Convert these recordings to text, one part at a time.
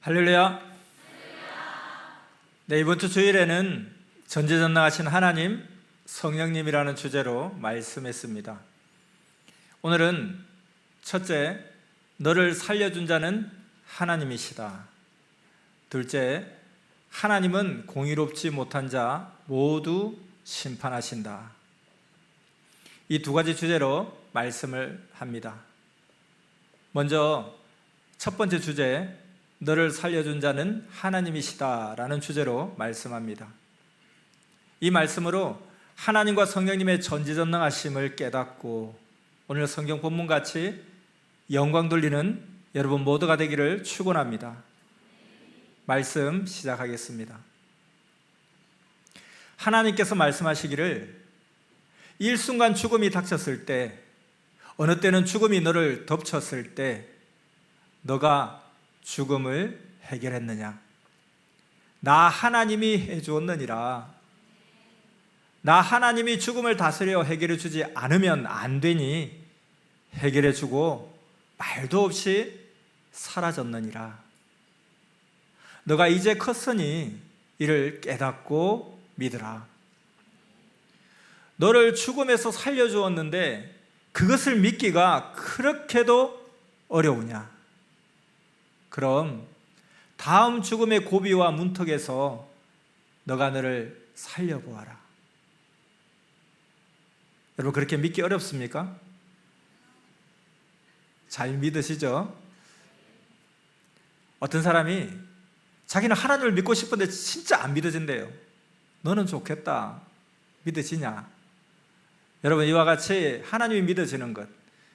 할렐루야. 네, 이번 주 주일에는 전지전능하신 하나님, 성령님이라는 주제로 말씀했습니다. 오늘은 첫째, 너를 살려준 자는 하나님이시다. 둘째, 하나님은 공의롭지 못한 자 모두 심판하신다. 이 두 가지 주제로 말씀을 합니다. 먼저 첫 번째 주제, 너를 살려준 자는 하나님이시다라는 주제로 말씀합니다. 이 말씀으로 하나님과 성령님의 전지전능하심을 깨닫고 오늘 성경 본문같이 영광 돌리는 여러분 모두가 되기를 축원합니다. 말씀 시작하겠습니다. 하나님께서 말씀하시기를 일순간 죽음이 닥쳤을 때, 어느 때는 죽음이 너를 덮쳤을 때 너가 죽음을 해결했느냐? 나 하나님이 해주었느니라. 나 하나님이 죽음을 다스려 해결해 주지 않으면 안 되니 해결해 주고 말도 없이 사라졌느니라. 너가 이제 컸으니 이를 깨닫고 믿으라. 너를 죽음에서 살려주었는데 그것을 믿기가 그렇게도 어려우냐? 그럼 다음 죽음의 고비와 문턱에서 너가 너를 살려보아라. 여러분, 그렇게 믿기 어렵습니까? 잘 믿으시죠? 어떤 사람이 자기는 하나님을 믿고 싶은데 진짜 안 믿어진대요. 너는 좋겠다. 믿어지냐? 여러분, 이와 같이 하나님이 믿어지는 것,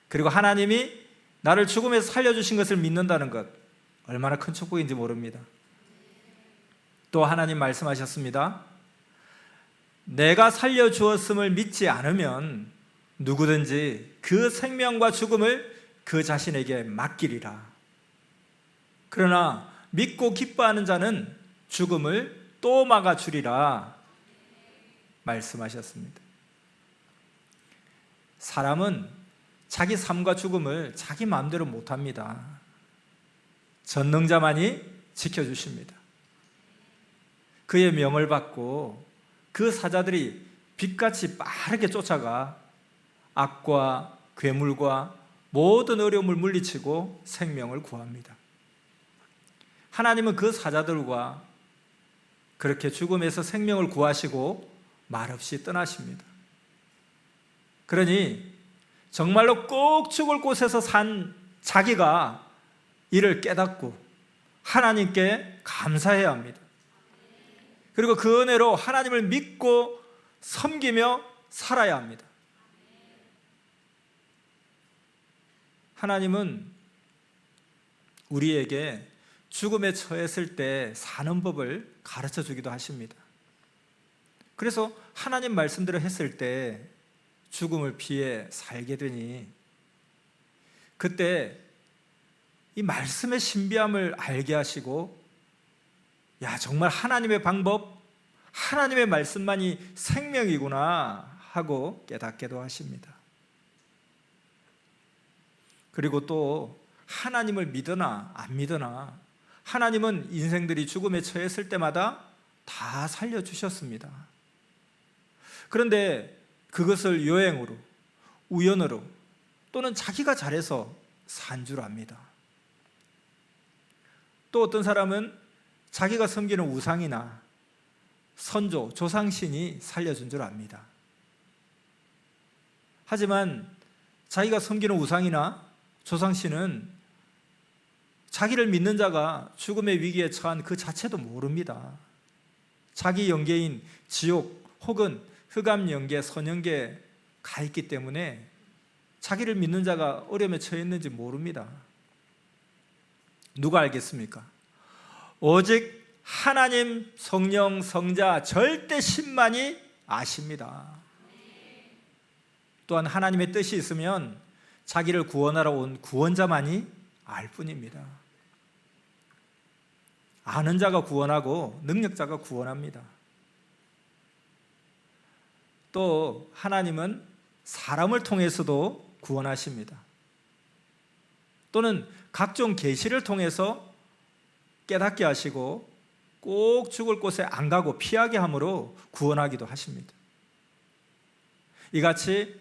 그리고 하나님이 나를 죽음에서 살려주신 것을 믿는다는 것, 얼마나 큰 축복인지 모릅니다. 또 하나님 말씀하셨습니다. 내가 살려주었음을 믿지 않으면 누구든지 그 생명과 죽음을 그 자신에게 맡기리라. 그러나 믿고 기뻐하는 자는 죽음을 또 막아주리라 말씀하셨습니다. 사람은 자기 삶과 죽음을 자기 마음대로 못합니다. 전능자만이 지켜주십니다. 그의 명을 받고 그 사자들이 빛같이 빠르게 쫓아가 악과 괴물과 모든 어려움을 물리치고 생명을 구합니다. 하나님은 그 사자들과 그렇게 죽음에서 생명을 구하시고 말없이 떠나십니다. 그러니 정말로 꼭 죽을 곳에서 산 자기가 이를 깨닫고 하나님께 감사해야 합니다. 그리고 그 은혜로 하나님을 믿고 섬기며 살아야 합니다. 하나님은 우리에게 죽음에 처했을 때 사는 법을 가르쳐 주기도 하십니다. 그래서 하나님 말씀대로 했을 때 죽음을 피해 살게 되니 그때 이 말씀의 신비함을 알게 하시고, 야, 정말 하나님의 방법, 하나님의 말씀만이 생명이구나 하고 깨닫게도 하십니다. 그리고 또 하나님을 믿으나 안 믿으나 하나님은 인생들이 죽음에 처했을 때마다 다 살려주셨습니다. 그런데 그것을 요행으로, 우연으로 또는 자기가 잘해서 산 줄 압니다. 또 어떤 사람은 자기가 섬기는 우상이나 선조, 조상신이 살려준 줄 압니다. 하지만 자기가 섬기는 우상이나 조상신은 자기를 믿는 자가 죽음의 위기에 처한 그 자체도 모릅니다. 자기 영계인 지옥 혹은 흑암 영계, 선영계에 가 있기 때문에 자기를 믿는 자가 어려움에 처했는지 모릅니다. 누가 알겠습니까? 오직 하나님, 성령, 성자, 절대 신만이 아십니다. 또한 하나님의 뜻이 있으면 자기를 구원하러 온 구원자만이 알 뿐입니다. 아는 자가 구원하고 능력자가 구원합니다. 또 하나님은 사람을 통해서도 구원하십니다. 또는 각종 계시를 통해서 깨닫게 하시고 꼭 죽을 곳에 안 가고 피하게 함으로 구원하기도 하십니다. 이같이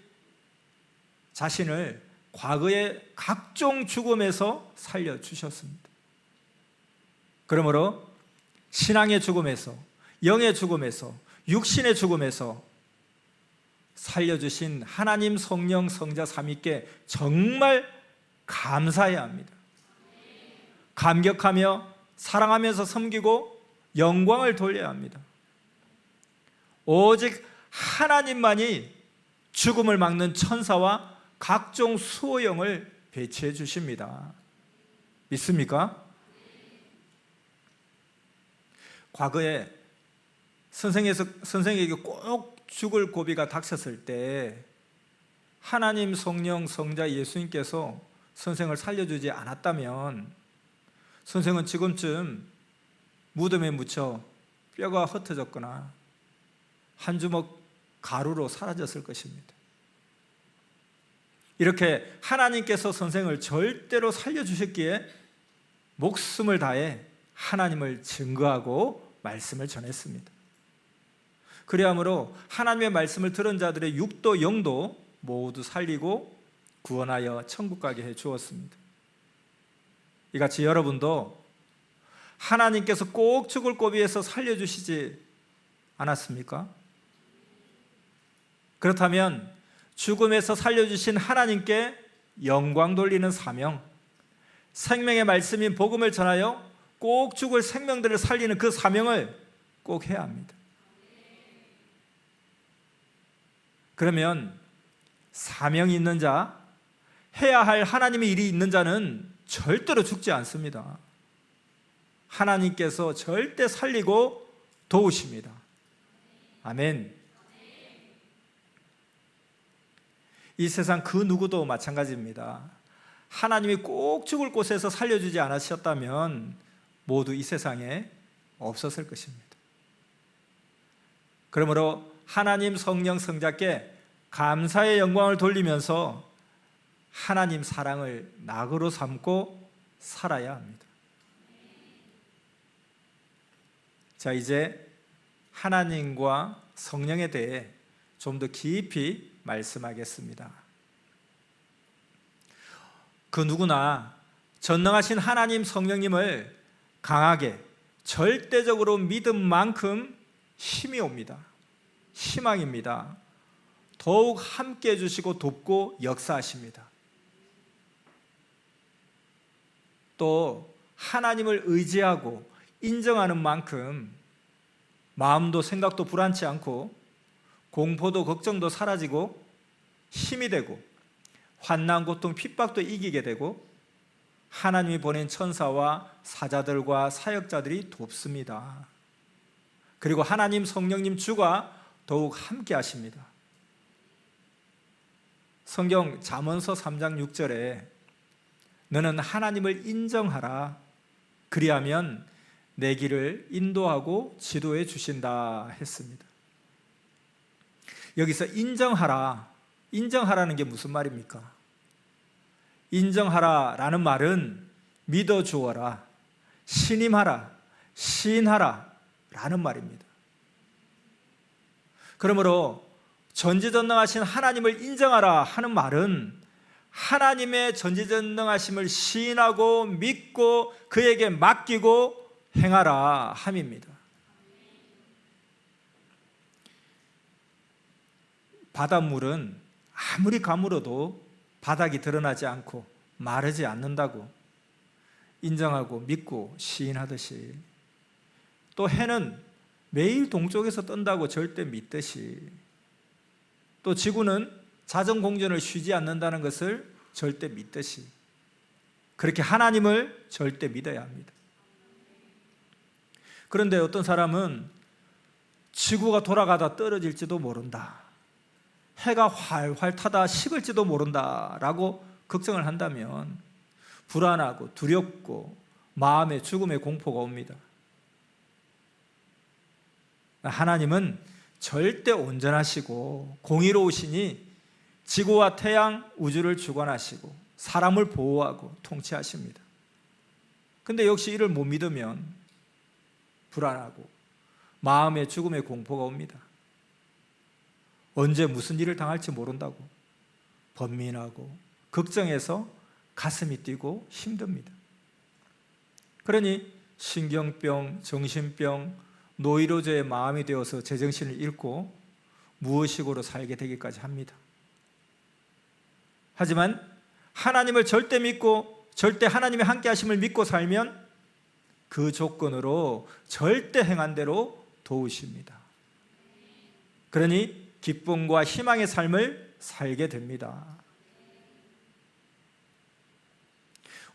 자신을 과거의 각종 죽음에서 살려주셨습니다. 그러므로 신앙의 죽음에서, 영의 죽음에서, 육신의 죽음에서 살려주신 하나님 성령 성자 삼위께 정말 감사해야 합니다. 감격하며 사랑하면서 섬기고 영광을 돌려야 합니다. 오직 하나님만이 죽음을 막는 천사와 각종 수호령을 배치해 주십니다. 믿습니까? 과거에 선생에게 꼭 죽을 고비가 닥쳤을 때 하나님 성령 성자 예수님께서 선생을 살려주지 않았다면 선생은 지금쯤 무덤에 묻혀 뼈가 흩어졌거나 한 주먹 가루로 사라졌을 것입니다. 이렇게 하나님께서 선생을 절대로 살려주셨기에 목숨을 다해 하나님을 증거하고 말씀을 전했습니다. 그리함으로 하나님의 말씀을 들은 자들의 육도 영도 모두 살리고 구원하여 천국 가게 해 주었습니다. 이같이 여러분도 하나님께서 꼭 죽을 고비에서 살려주시지 않았습니까? 그렇다면 죽음에서 살려주신 하나님께 영광 돌리는 사명, 생명의 말씀인 복음을 전하여 꼭 죽을 생명들을 살리는 그 사명을 꼭 해야 합니다. 그러면 사명이 있는 자, 해야 할 하나님의 일이 있는 자는 절대로 죽지 않습니다. 하나님께서 절대 살리고 도우십니다. 아멘. 이 세상 그 누구도 마찬가지입니다. 하나님이 꼭 죽을 곳에서 살려주지 않으셨다면 모두 이 세상에 없었을 것입니다. 그러므로 하나님 성령 성자께 감사의 영광을 돌리면서 하나님 사랑을 낙으로 삼고 살아야 합니다. 자, 이제 하나님과 성령에 대해 좀 더 깊이 말씀하겠습니다. 그 누구나 전능하신 하나님 성령님을 강하게 절대적으로 믿은 만큼 힘이 옵니다. 희망입니다. 더욱 함께 해주시고 돕고 역사하십니다. 또 하나님을 의지하고 인정하는 만큼 마음도 생각도 불안치 않고 공포도 걱정도 사라지고 힘이 되고 환난 고통 핍박도 이기게 되고 하나님이 보낸 천사와 사자들과 사역자들이 돕습니다. 그리고 하나님 성령님 주가 더욱 함께 하십니다. 성경 잠언서 3장 6절에 너는 하나님을 인정하라 그리하면 내 길을 인도하고 지도해 주신다 했습니다. 여기서 인정하라는 게 무슨 말입니까? 인정하라라는 말은 믿어주어라, 신임하라, 시인하라 라는 말입니다. 그러므로 전지전능하신 하나님을 인정하라 하는 말은 하나님의 전지전능하심을 시인하고 믿고 그에게 맡기고 행하라 함입니다. 바닷물은 아무리 가물어도 바닥이 드러나지 않고 마르지 않는다고 인정하고 믿고 시인하듯이 또 해는 매일 동쪽에서 뜬다고 절대 믿듯이 또 지구는 자전공전을 쉬지 않는다는 것을 절대 믿듯이 그렇게 하나님을 절대 믿어야 합니다. 그런데 어떤 사람은 지구가 돌아가다 떨어질지도 모른다, 해가 활활 타다 식을지도 모른다라고 걱정을 한다면 불안하고 두렵고 마음에 죽음의 공포가 옵니다. 하나님은 절대 온전하시고 공의로우시니 지구와 태양, 우주를 주관하시고 사람을 보호하고 통치하십니다. 근데 역시 이를 못 믿으면 불안하고 마음의 죽음의 공포가 옵니다. 언제 무슨 일을 당할지 모른다고 번민하고 걱정해서 가슴이 뛰고 힘듭니다. 그러니 신경병, 정신병, 노이로제의 마음이 되어서 제정신을 잃고 무의식으로 살게 되기까지 합니다. 하지만 하나님을 절대 믿고 절대 하나님의 함께 하심을 믿고 살면 그 조건으로 절대 행한 대로 도우십니다. 그러니 기쁨과 희망의 삶을 살게 됩니다.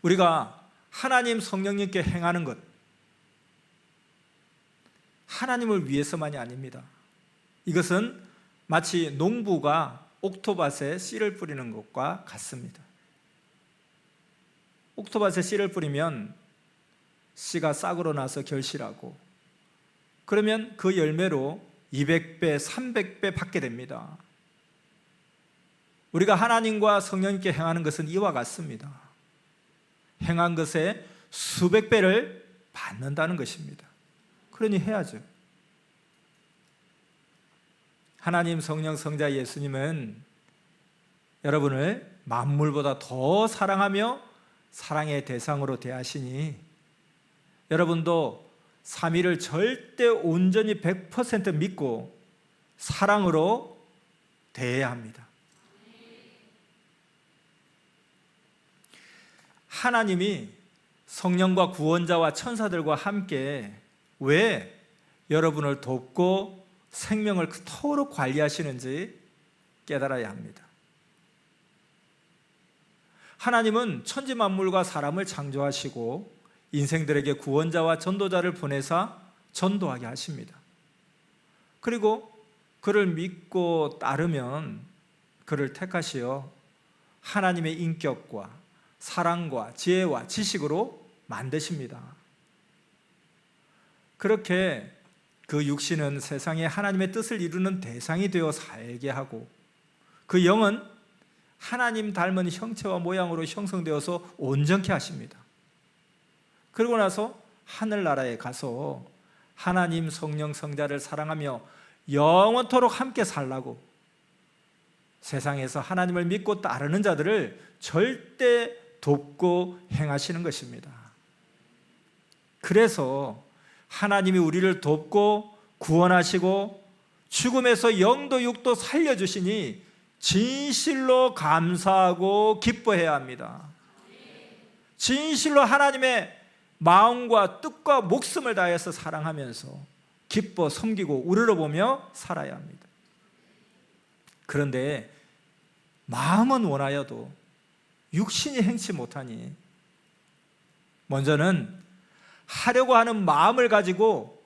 우리가 하나님 성령님께 행하는 것, 하나님을 위해서만이 아닙니다. 이것은 마치 농부가 옥토밭에 씨를 뿌리는 것과 같습니다. 옥토밭에 씨를 뿌리면 씨가 싹으로 나서 결실하고 그러면 그 열매로 200배, 300배 받게 됩니다. 우리가 하나님과 성령님께 행하는 것은 이와 같습니다. 행한 것에 수백 배를 받는다는 것입니다. 그러니 해야죠. 하나님 성령 성자 예수님은 여러분을 만물보다 더 사랑하며 사랑의 대상으로 대하시니 여러분도 삼위를 절대 온전히 100% 믿고 사랑으로 대해야 합니다. 하나님이 성령과 구원자와 천사들과 함께 왜 여러분을 돕고 생명을 그토록 관리하시는지 깨달아야 합니다. 하나님은 천지 만물과 사람을 창조하시고 인생들에게 구원자와 전도자를 보내사 전도하게 하십니다. 그리고 그를 믿고 따르면 그를 택하시어 하나님의 인격과 사랑과 지혜와 지식으로 만드십니다. 그렇게 그 육신은 세상에 하나님의 뜻을 이루는 대상이 되어 살게 하고 그 영은 하나님 닮은 형체와 모양으로 형성되어서 온전케 하십니다. 그러고 나서 하늘나라에 가서 하나님 성령 성자를 사랑하며 영원토록 함께 살라고 세상에서 하나님을 믿고 따르는 자들을 절대 돕고 행하시는 것입니다. 그래서 하나님이 우리를 돕고 구원하시고 죽음에서 영도 육도 살려주시니 진실로 감사하고 기뻐해야 합니다. 진실로 하나님의 마음과 뜻과 목숨을 다해서 사랑하면서 기뻐 섬기고 우러러보며 살아야 합니다. 그런데 마음은 원하여도 육신이 행치 못하니 먼저는 하려고 하는 마음을 가지고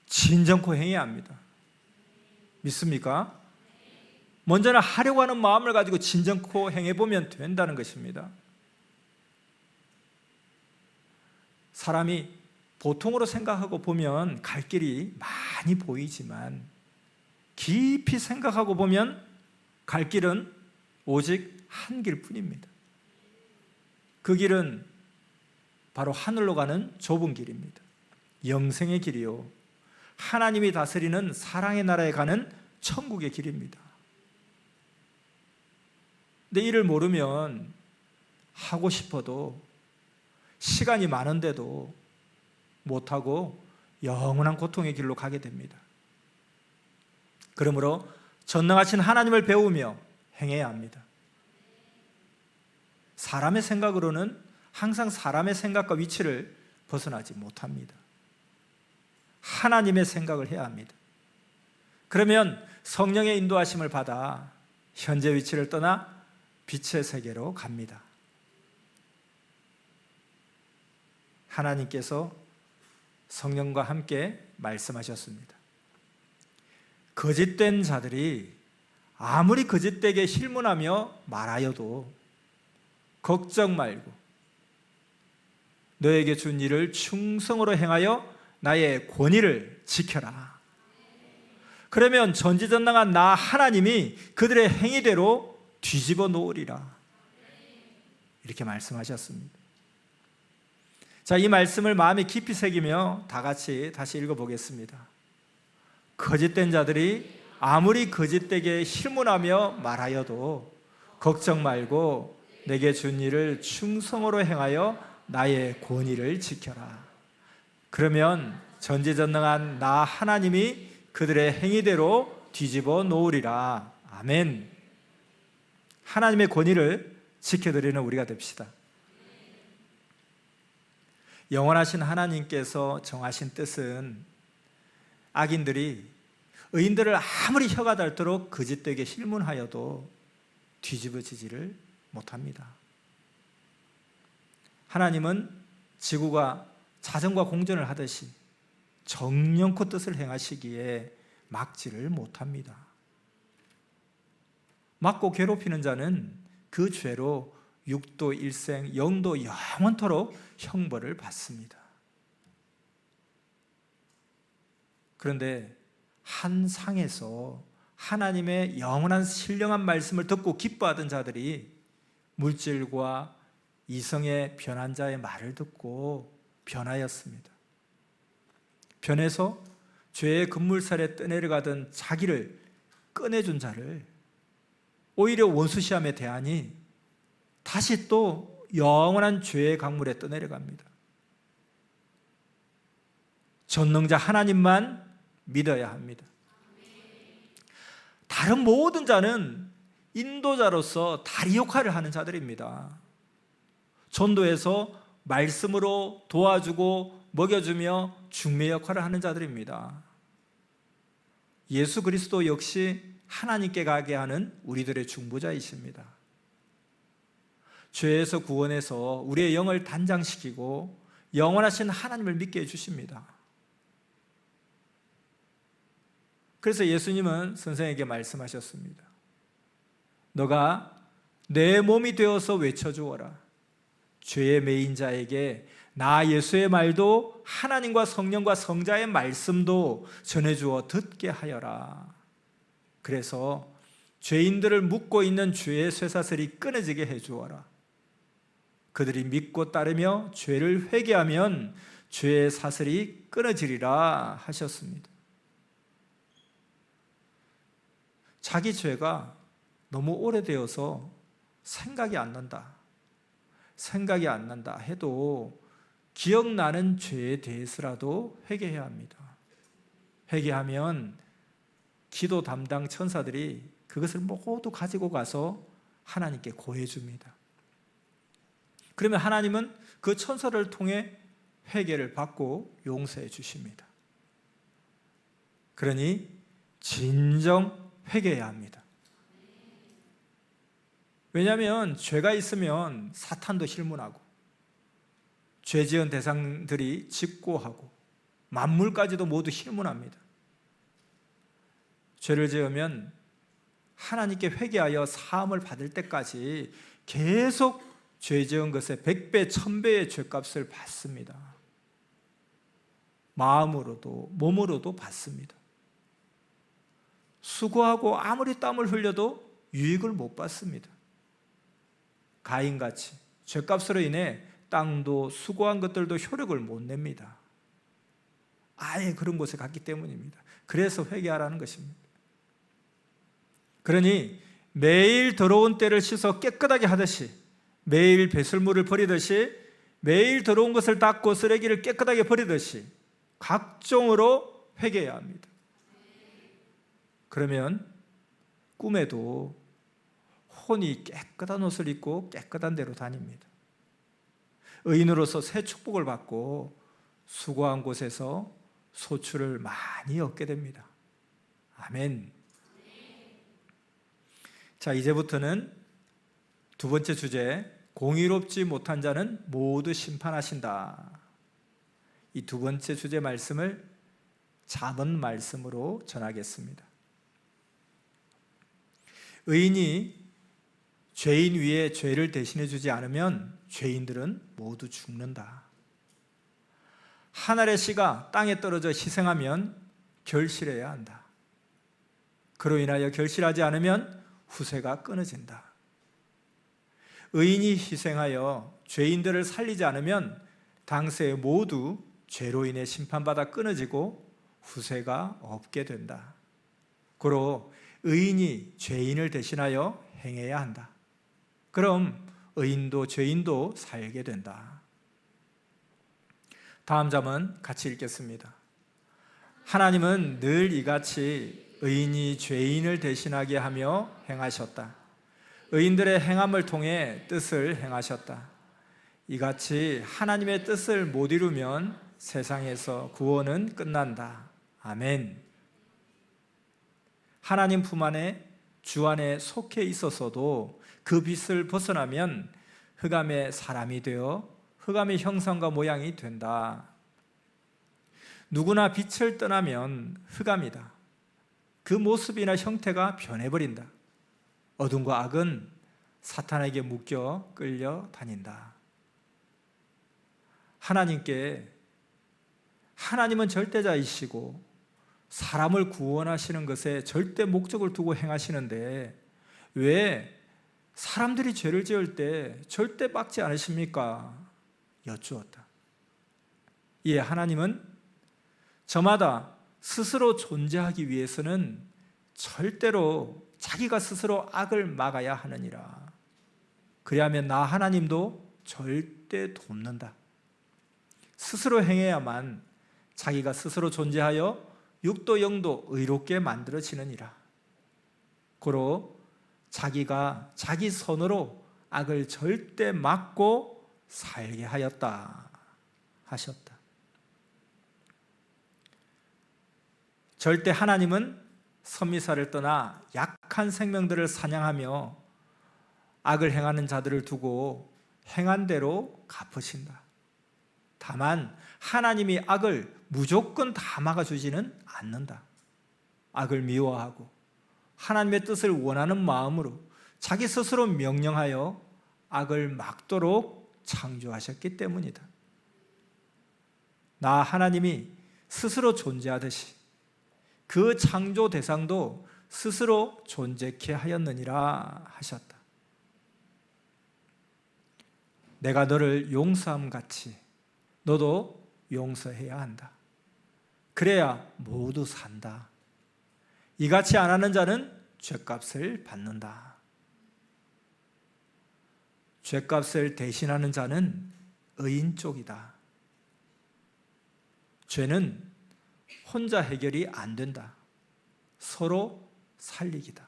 진정코 행해야 합니다. 믿습니까? 먼저는 하려고 하는 마음을 가지고 진정코 행해보면 된다는 것입니다. 사람이 보통으로 생각하고 보면 갈 길이 많이 보이지만 깊이 생각하고 보면 갈 길은 오직 한 길뿐입니다. 그 길은 바로 하늘로 가는 좁은 길입니다. 영생의 길이요, 하나님이 다스리는 사랑의 나라에 가는 천국의 길입니다. 근데 이를 모르면 하고 싶어도 시간이 많은데도 못하고 영원한 고통의 길로 가게 됩니다. 그러므로 전능하신 하나님을 배우며 행해야 합니다. 사람의 생각으로는 항상 사람의 생각과 위치를 벗어나지 못합니다. 하나님의 생각을 해야 합니다. 그러면 성령의 인도하심을 받아 현재 위치를 떠나 빛의 세계로 갑니다. 하나님께서 성령과 함께 말씀하셨습니다. 거짓된 자들이 아무리 거짓되게 실문하며 말하여도 걱정 말고 너에게 준 일을 충성으로 행하여 나의 권위를 지켜라. 그러면 전지전능한 나 하나님이 그들의 행위대로 뒤집어 놓으리라. 이렇게 말씀하셨습니다. 자, 이 말씀을 마음에 깊이 새기며 다 같이 다시 읽어보겠습니다. 거짓된 자들이 아무리 거짓되게 실문하며 말하여도 걱정 말고 내게 준 일을 충성으로 행하여 나의 권위를 지켜라. 그러면 전지전능한 나 하나님이 그들의 행위대로 뒤집어 놓으리라. 아멘. 하나님의 권위를 지켜드리는 우리가 됩시다. 영원하신 하나님께서 정하신 뜻은 악인들이 의인들을 아무리 혀가 닳도록 거짓되게 실문하여도 뒤집어지지를 못합니다. 하나님은 지구가 자전과 공전을 하듯이 정령코 뜻을 행하시기에 막지를 못합니다. 막고 괴롭히는 자는 그 죄로 육도 일생 영도 영원토록 형벌을 받습니다. 그런데 한 상에서 하나님의 영원한 신령한 말씀을 듣고 기뻐하던 자들이 물질과 이성의 변한 자의 말을 듣고 변하였습니다. 변해서 죄의 급물살에 떠내려가던 자기를 꺼내준 자를 오히려 원수시함에 대하니 다시 또 영원한 죄의 강물에 떠내려갑니다. 전능자 하나님만 믿어야 합니다. 다른 모든 자는 인도자로서 다리 역할을 하는 자들입니다. 전도에서 말씀으로 도와주고 먹여주며 중매 역할을 하는 자들입니다. 예수 그리스도 역시 하나님께 가게 하는 우리들의 중보자이십니다. 죄에서 구원해서 우리의 영을 단장시키고 영원하신 하나님을 믿게 해주십니다. 그래서 예수님은 선생에게 말씀하셨습니다. 너가 내 몸이 되어서 외쳐주어라. 죄에 매인 자에게 나 예수의 말도 하나님과 성령과 성자의 말씀도 전해주어 듣게 하여라. 그래서 죄인들을 묶고 있는 죄의 쇠사슬이 끊어지게 해주어라. 그들이 믿고 따르며 죄를 회개하면 죄의 사슬이 끊어지리라 하셨습니다. 자기 죄가 너무 오래되어서 생각이 안 난다 해도 기억나는 죄에 대해서라도 회개해야 합니다. 회개하면 기도 담당 천사들이 그것을 모두 가지고 가서 하나님께 고해줍니다. 그러면 하나님은 그 천사를 통해 회개를 받고 용서해 주십니다. 그러니 진정 회개해야 합니다. 왜냐하면 죄가 있으면 사탄도 실문하고 죄 지은 대상들이 직고하고 만물까지도 모두 실문합니다. 죄를 지으면 하나님께 회개하여 사함을 받을 때까지 계속 죄 지은 것에 100배, 1000배의 죄값을 받습니다. 마음으로도 몸으로도 받습니다. 수고하고 아무리 땀을 흘려도 유익을 못 받습니다. 가인같이 죄값으로 인해 땅도 수고한 것들도 효력을 못 냅니다. 아예 그런 곳에 갔기 때문입니다. 그래서 회개하라는 것입니다. 그러니 매일 더러운 때를 씻어 깨끗하게 하듯이, 매일 배설물을 버리듯이, 매일 더러운 것을 닦고 쓰레기를 깨끗하게 버리듯이 각종으로 회개해야 합니다. 그러면 꿈에도 혼이 깨끗한 옷을 입고 깨끗한 데로 다닙니다. 의인으로서 새 축복을 받고 수고한 곳에서 소출을 많이 얻게 됩니다. 아멘. 자, 이제부터는 두 번째 주제, 공의롭지 못한 자는 모두 심판하신다. 이 두 번째 주제 말씀을 잠언 말씀으로 전하겠습니다. 의인이 죄인 위에 죄를 대신해 주지 않으면 죄인들은 모두 죽는다. 한 알의 씨가 땅에 떨어져 희생하면 결실해야 한다. 그로 인하여 결실하지 않으면 후세가 끊어진다. 의인이 희생하여 죄인들을 살리지 않으면 당세 모두 죄로 인해 심판받아 끊어지고 후세가 없게 된다. 고로 의인이 죄인을 대신하여 행해야 한다. 그럼 의인도 죄인도 살게 된다. 다음 잠은 같이 읽겠습니다. 하나님은 늘 이같이 의인이 죄인을 대신하게 하며 행하셨다. 의인들의 행함을 통해 뜻을 행하셨다. 이같이 하나님의 뜻을 못 이루면 세상에서 구원은 끝난다. 아멘. 하나님 품 안에 주 안에 속해 있었어도 그 빛을 벗어나면 흑암의 사람이 되어 흑암의 형상과 모양이 된다. 누구나 빛을 떠나면 흑암이다. 그 모습이나 형태가 변해버린다. 어둠과 악은 사탄에게 묶여 끌려 다닌다. 하나님은 절대자이시고 사람을 구원하시는 것에 절대 목적을 두고 행하시는데 왜 사람들이 죄를 지을 때 절대 막지 않으십니까? 여쭈었다. 이에 하나님은 저마다 스스로 존재하기 위해서는 절대로 자기가 스스로 악을 막아야 하느니라. 그리하면 나 하나님도 절대 돕는다. 스스로 행해야만 자기가 스스로 존재하여 육도 영도 의롭게 만들어지느니라. 고로 자기가 자기 손으로 악을 절대 막고 살게 하였다 하셨다. 절대 하나님은 선미사를 떠나 약한 생명들을 사냥하며 악을 행하는 자들을 두고 행한 대로 갚으신다. 다만 하나님이 악을 무조건 다 막아주지는 않는다. 악을 미워하고 하나님의 뜻을 원하는 마음으로 자기 스스로 명령하여 악을 막도록 창조하셨기 때문이다. 나 하나님이 스스로 존재하듯이 그 창조 대상도 스스로 존재케 하였느니라 하셨다. 내가 너를 용서함 같이 너도 용서해야 한다. 그래야 모두 산다. 이같이 안 하는 자는 죗값을 받는다. 죗값을 대신하는 자는 의인 쪽이다. 죄는 혼자 해결이 안 된다. 서로 살리기다.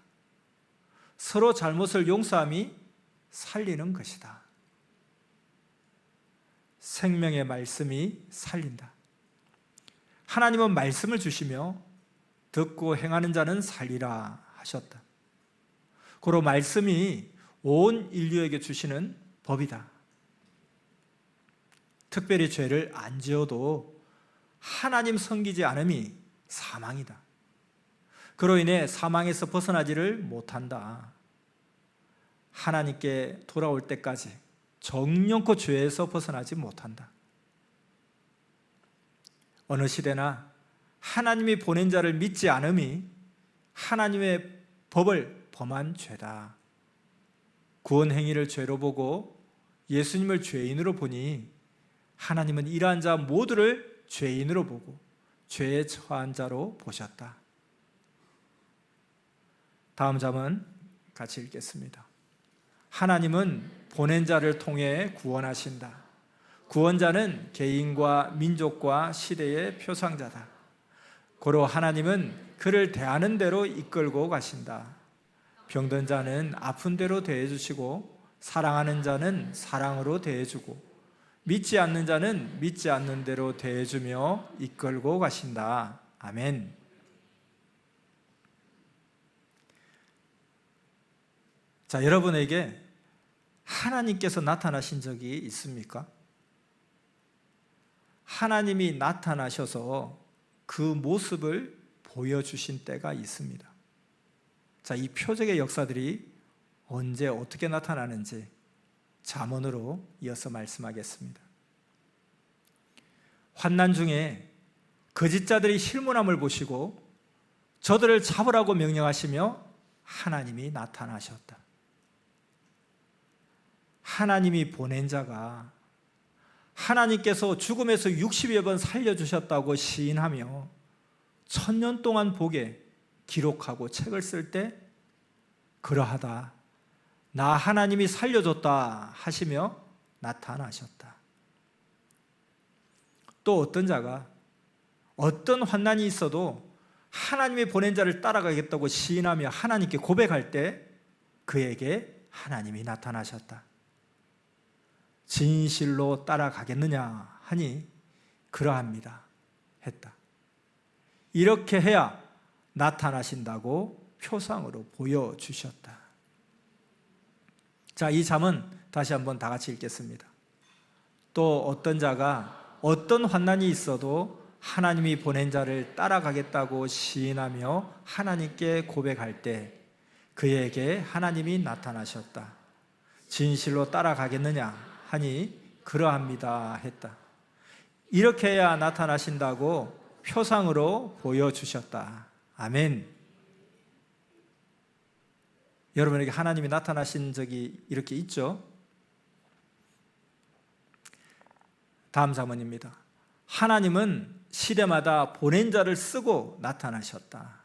서로 잘못을 용서함이 살리는 것이다. 생명의 말씀이 살린다. 하나님은 말씀을 주시며 듣고 행하는 자는 살리라 하셨다. 고로 말씀이 온 인류에게 주시는 법이다. 특별히 죄를 안 지어도 하나님 섬기지 않음이 사망이다. 그로 인해 사망에서 벗어나지를 못한다. 하나님께 돌아올 때까지 정령코 죄에서 벗어나지 못한다. 어느 시대나 하나님이 보낸 자를 믿지 않음이 하나님의 법을 범한 죄다. 구원 행위를 죄로 보고 예수님을 죄인으로 보니 하나님은 이러한 자 모두를 죄인으로 보고 죄에 처한 자로 보셨다. 다음 잠은 같이 읽겠습니다. 하나님은 보낸 자를 통해 구원하신다. 구원자는 개인과 민족과 시대의 표상자다. 고로 하나님은 그를 대하는 대로 이끌고 가신다. 병든 자는 아픈 대로 대해주시고 사랑하는 자는 사랑으로 대해주고 믿지 않는 자는 믿지 않는 대로 대해주며 이끌고 가신다. 아멘. 자, 여러분에게 하나님께서 나타나신 적이 있습니까? 하나님이 나타나셔서 그 모습을 보여주신 때가 있습니다. 자, 이 표적의 역사들이 언제 어떻게 나타나는지 잠언으로 이어서 말씀하겠습니다. 환난 중에 거짓자들이 실문함을 보시고 저들을 잡으라고 명령하시며 하나님이 나타나셨다. 하나님이 보낸 자가 하나님께서 죽음에서 60여 번 살려주셨다고 시인하며 1000년 동안 보게 기록하고 책을 쓸 때 그러하다, 나 하나님이 살려줬다 하시며 나타나셨다. 또 어떤 자가 어떤 환난이 있어도 하나님이 보낸 자를 따라가겠다고 시인하며 하나님께 고백할 때 그에게 하나님이 나타나셨다. 진실로 따라가겠느냐 하니 그러합니다 했다. 이렇게 해야 나타나신다고 표상으로 보여주셨다. 자, 이 잠은 다시 한번 다 같이 읽겠습니다. 또 어떤 자가 어떤 환난이 있어도 하나님이 보낸 자를 따라가겠다고 시인하며 하나님께 고백할 때 그에게 하나님이 나타나셨다. 진실로 따라가겠느냐 하니 그러합니다 했다. 이렇게 해야 나타나신다고 표상으로 보여주셨다. 아멘. 여러분에게 하나님이 나타나신 적이 이렇게 있죠? 다음 자문입니다. 하나님은 시대마다 보낸 자를 쓰고 나타나셨다.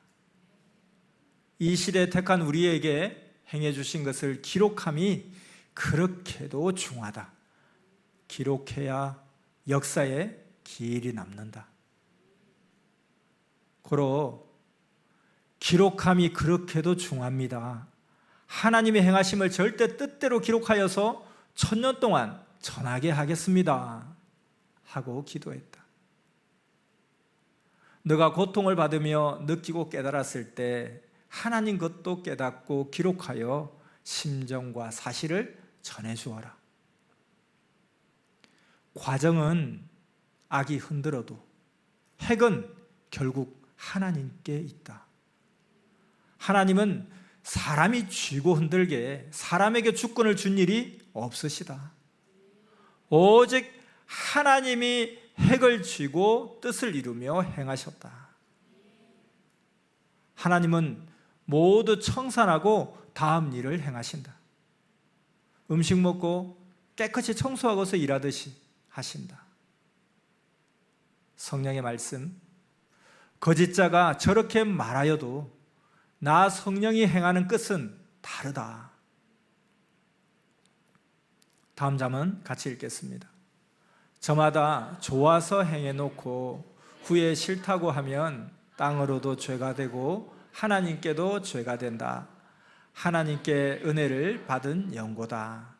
이 시대에 택한 우리에게 행해 주신 것을 기록함이 그렇게도 중하다. 기록해야 역사에 길이 남는다. 고로 기록함이 그렇게도 중합니다. 하나님의 행하심을 절대 뜻대로 기록하여서 1000년 동안 전하게 하겠습니다 하고 기도했다. 너가 고통을 받으며 느끼고 깨달았을 때 하나님 것도 깨닫고 기록하여 심정과 사실을 전해주어라. 과정은 악이 흔들어도 핵은 결국 하나님께 있다. 하나님은 사람이 쥐고 흔들게 사람에게 주권을 준 일이 없으시다. 오직 하나님이 핵을 쥐고 뜻을 이루며 행하셨다. 하나님은 모두 청산하고 다음 일을 행하신다. 음식 먹고 깨끗이 청소하고서 일하듯이 하신다. 성령의 말씀, 거짓자가 저렇게 말하여도 나 성령이 행하는 끝은 다르다. 다음 잠은 같이 읽겠습니다. 저마다 좋아서 행해놓고 후에 싫다고 하면 땅으로도 죄가 되고 하나님께도 죄가 된다. 하나님께 은혜를 받은 연고다.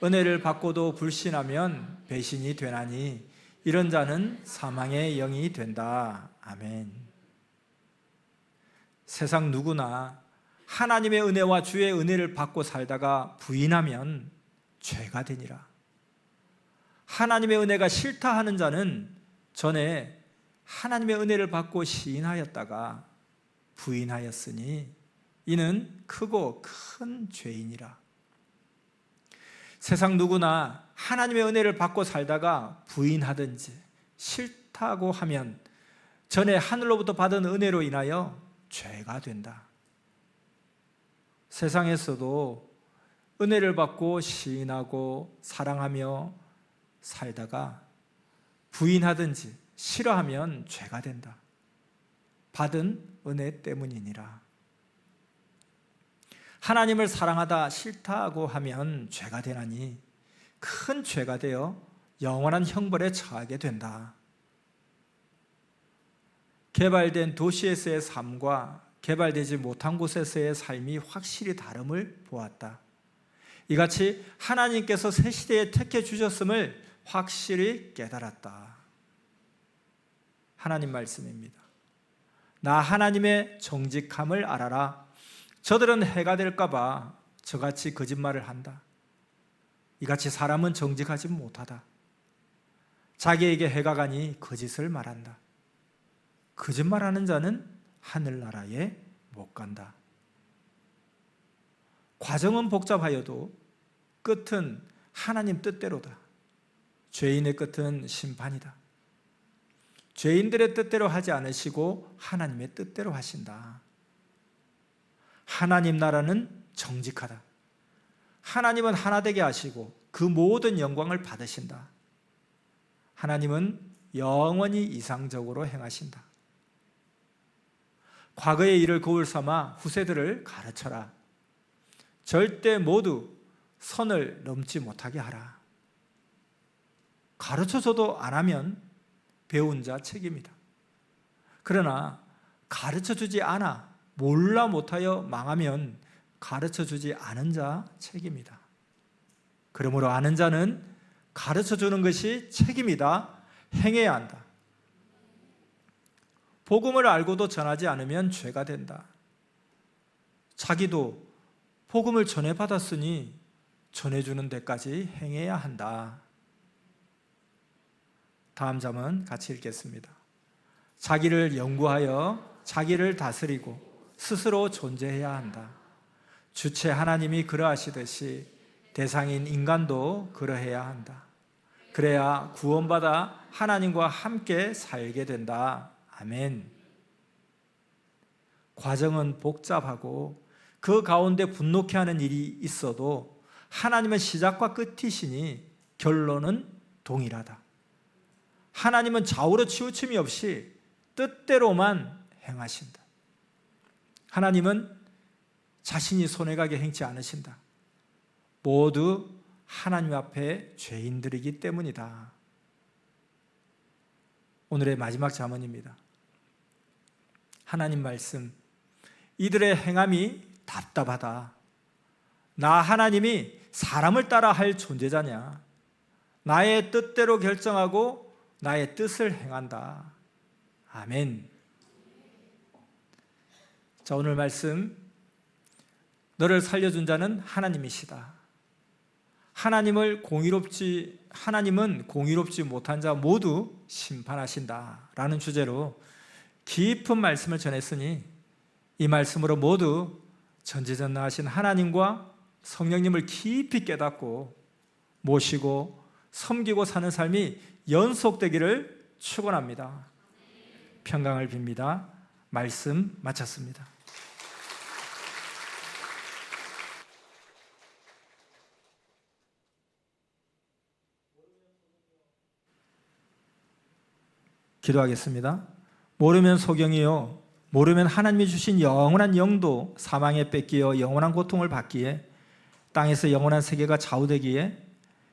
은혜를 받고도 불신하면 배신이 되나니 이런 자는 사망의 영이 된다. 아멘. 세상 누구나 하나님의 은혜와 주의 은혜를 받고 살다가 부인하면 죄가 되니라. 하나님의 은혜가 싫다 하는 자는 전에 하나님의 은혜를 받고 시인하였다가 부인하였으니 이는 크고 큰 죄이니라. 세상 누구나 하나님의 은혜를 받고 살다가 부인하든지 싫다고 하면 전에 하늘로부터 받은 은혜로 인하여 죄가 된다. 세상에서도 은혜를 받고 시인하고 사랑하며 살다가 부인하든지 싫어하면 죄가 된다. 받은 은혜 때문이니라. 하나님을 사랑하다 싫다고 하면 죄가 되나니 큰 죄가 되어 영원한 형벌에 처하게 된다. 개발된 도시에서의 삶과 개발되지 못한 곳에서의 삶이 확실히 다름을 보았다. 이같이 하나님께서 새 시대에 택해 주셨음을 확실히 깨달았다. 하나님 말씀입니다. 나 하나님의 정직함을 알아라. 저들은 해가 될까 봐 저같이 거짓말을 한다. 이같이 사람은 정직하지 못하다. 자기에게 해가 가니 거짓을 말한다. 거짓말하는 자는 하늘나라에 못 간다. 과정은 복잡하여도 끝은 하나님 뜻대로다. 죄인의 끝은 심판이다. 죄인들의 뜻대로 하지 않으시고 하나님의 뜻대로 하신다. 하나님 나라는 정직하다. 하나님은 하나 되게 하시고 그 모든 영광을 받으신다. 하나님은 영원히 이상적으로 행하신다. 과거의 일을 거울 삼아 후세들을 가르쳐라. 절대 모두 선을 넘지 못하게 하라. 가르쳐줘도 안 하면 배운 자 책임이다. 그러나 가르쳐주지 않아 몰라 못하여 망하면 가르쳐주지 않은 자 책임이다. 그러므로 아는 자는 가르쳐주는 것이 책임이다. 행해야 한다. 복음을 알고도 전하지 않으면 죄가 된다. 자기도 복음을 전해받았으니 전해주는 데까지 행해야 한다. 다음 잠은 같이 읽겠습니다. 자기를 연구하여 자기를 다스리고 스스로 존재해야 한다. 주체 하나님이 그러하시듯이 대상인 인간도 그러해야 한다. 그래야 구원받아 하나님과 함께 살게 된다. 아멘. 과정은 복잡하고 그 가운데 분노케 하는 일이 있어도 하나님은 시작과 끝이시니 결론은 동일하다. 하나님은 좌우로 치우침이 없이 뜻대로만 행하신다. 하나님은 자신이 손해가게 행치 않으신다. 모두 하나님 앞에 죄인들이기 때문이다. 오늘의 마지막 잠언입니다. 하나님 말씀, 이들의 행함이 답답하다. 나 하나님이 사람을 따라 할 존재자냐? 나의 뜻대로 결정하고 나의 뜻을 행한다. 아멘. 자, 오늘 말씀, 너를 살려준 자는 하나님이시다. 하나님은 공의롭지 못한 자 모두 심판하신다 라는 주제로 깊은 말씀을 전했으니 이 말씀으로 모두 전지전능하신 하나님과 성령님을 깊이 깨닫고 모시고 섬기고 사는 삶이 연속되기를 축원합니다. 평강을 빕니다. 말씀 마쳤습니다. 기도하겠습니다. 모르면 소경이요, 모르면 하나님이 주신 영원한 영도 사망에 뺏기어 영원한 고통을 받기에, 땅에서 영원한 세계가 좌우되기에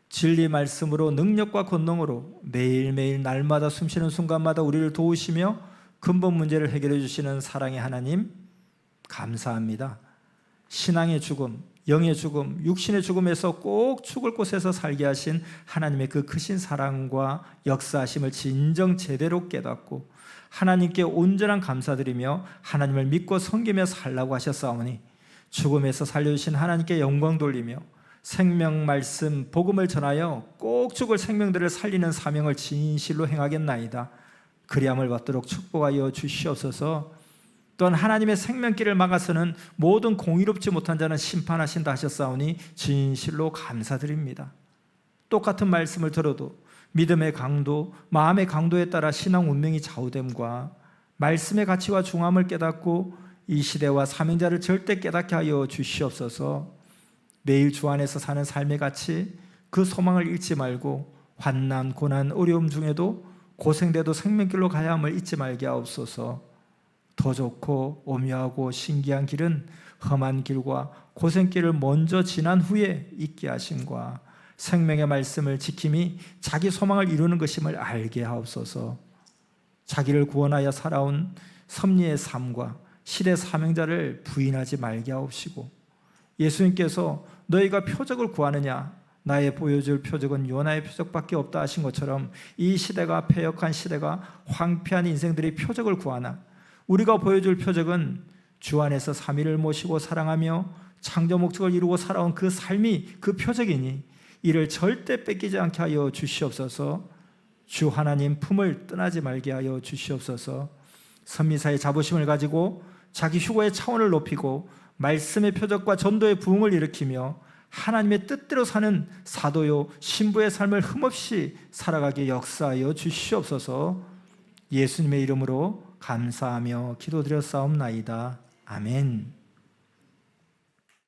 진리 말씀으로 능력과 권능으로 매일매일 날마다 숨쉬는 순간마다 우리를 도우시며 근본 문제를 해결해 주시는 사랑의 하나님 감사합니다. 신앙의 죽음, 영의 죽음, 육신의 죽음에서 꼭 죽을 곳에서 살게 하신 하나님의 그 크신 사랑과 역사하심을 진정 제대로 깨닫고 하나님께 온전한 감사드리며 하나님을 믿고 섬기며 살라고 하셨사오니 죽음에서 살려주신 하나님께 영광 돌리며 생명 말씀 복음을 전하여 꼭 죽을 생명들을 살리는 사명을 진실로 행하겠나이다. 그리함을 받도록 축복하여 주시옵소서. 또한 하나님의 생명길을 막아서는 모든 공의롭지 못한 자는 심판하신다 하셨사오니 진실로 감사드립니다. 똑같은 말씀을 들어도 믿음의 강도, 마음의 강도에 따라 신앙 운명이 좌우됨과 말씀의 가치와 중함을 깨닫고 이 시대와 사명자를 절대 깨닫게 하여 주시옵소서. 매일 주 안에서 사는 삶의 가치, 그 소망을 잃지 말고 환난, 고난, 어려움 중에도 고생돼도 생명길로 가야 함을 잊지 말게 하옵소서. 더 좋고 오묘하고 신기한 길은 험한 길과 고생길을 먼저 지난 후에 있게 하심과 생명의 말씀을 지킴이 자기 소망을 이루는 것임을 알게 하옵소서. 자기를 구원하여 살아온 섭리의 삶과 시대 사명자를 부인하지 말게 하옵시고, 예수님께서 너희가 표적을 구하느냐, 나의 보여줄 표적은 요나의 표적밖에 없다 하신 것처럼 이 시대가 패역한 시대가 황폐한 인생들이 표적을 구하나 우리가 보여줄 표적은 주 안에서 삼위를 모시고 사랑하며 창조 목적을 이루고 살아온 그 삶이 그 표적이니 이를 절대 뺏기지 않게 하여 주시옵소서. 주 하나님 품을 떠나지 말게 하여 주시옵소서. 선미사의 자부심을 가지고 자기 휴거의 차원을 높이고 말씀의 표적과 전도의 부흥을 일으키며 하나님의 뜻대로 사는 사도요 신부의 삶을 흠없이 살아가게 역사하여 주시옵소서. 예수님의 이름으로 감사하며 기도드렸사옵나이다. 아멘.